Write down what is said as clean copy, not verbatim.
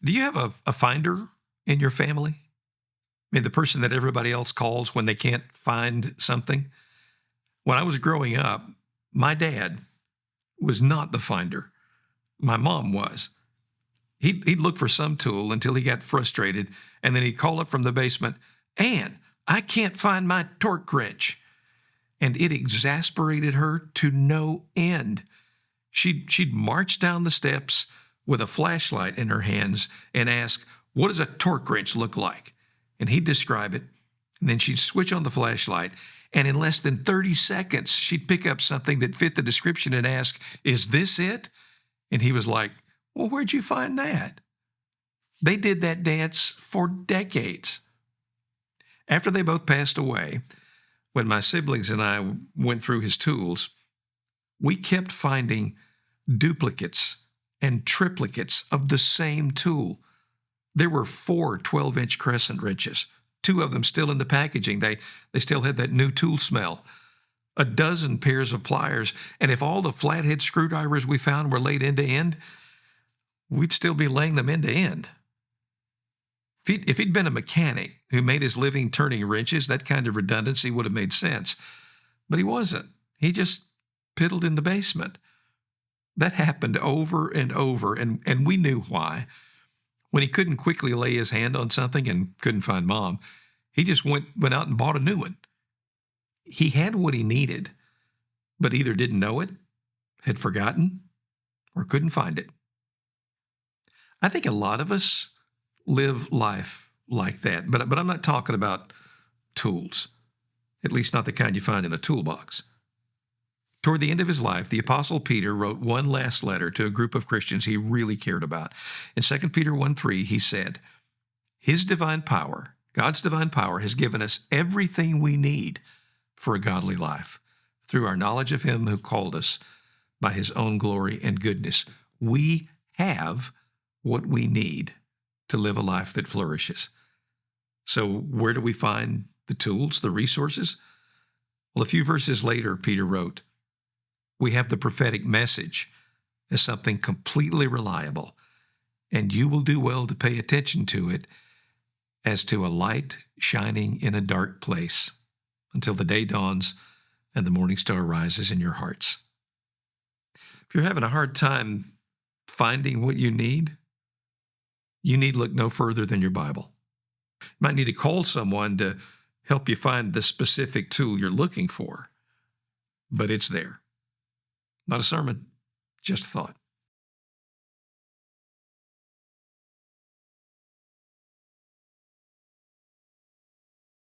Do you have a finder in your family? I mean, the person that everybody else calls when they can't find something? When I was growing up, my dad was not the finder. My mom was. He'd look for some tool until he got frustrated, and then he'd call up from the basement, "Ann, I can't find my torque wrench." And it exasperated her to no end. She'd march down the steps with a flashlight in her hands and ask, "What does a torque wrench look like?" And he'd describe it. And then she'd switch on the flashlight. And in less than 30 seconds, she'd pick up something that fit the description and ask, "Is this it?" And he was like, "Well, where'd you find that?" They did that dance for decades. After they both passed away, when my siblings and I went through his tools, we kept finding duplicates and triplicates of the same tool. There were 4 12-inch crescent wrenches, 2 of them still in the packaging. They still had that new tool smell. A dozen pairs of pliers, and if all the flathead screwdrivers we found were laid end to end, we'd still be laying them end to end. If he'd been a mechanic who made his living turning wrenches, that kind of redundancy would have made sense. But he wasn't. He just piddled in the basement. That happened over and over, and we knew why. When he couldn't quickly lay his hand on something and couldn't find Mom, he just went out and bought a new one. He had what he needed, but either didn't know it, had forgotten, or couldn't find it. I think a lot of us live life like that, but I'm not talking about tools, at least not the kind you find in a toolbox. Toward the end of his life, the Apostle Peter wrote one last letter to a group of Christians he really cared about. In 2 Peter 1:3, he said, "His divine power, God's divine power, has given us everything we need for a godly life through our knowledge of him who called us by his own glory and goodness." We have what we need to live a life that flourishes. So where do we find the tools, the resources? Well, a few verses later, Peter wrote, "We have the prophetic message as something completely reliable, and you will do well to pay attention to it as to a light shining in a dark place until the day dawns and the morning star rises in your hearts." If you're having a hard time finding what you need look no further than your Bible. You might need to call someone to help you find the specific tool you're looking for, but it's there. Not a sermon, just a thought.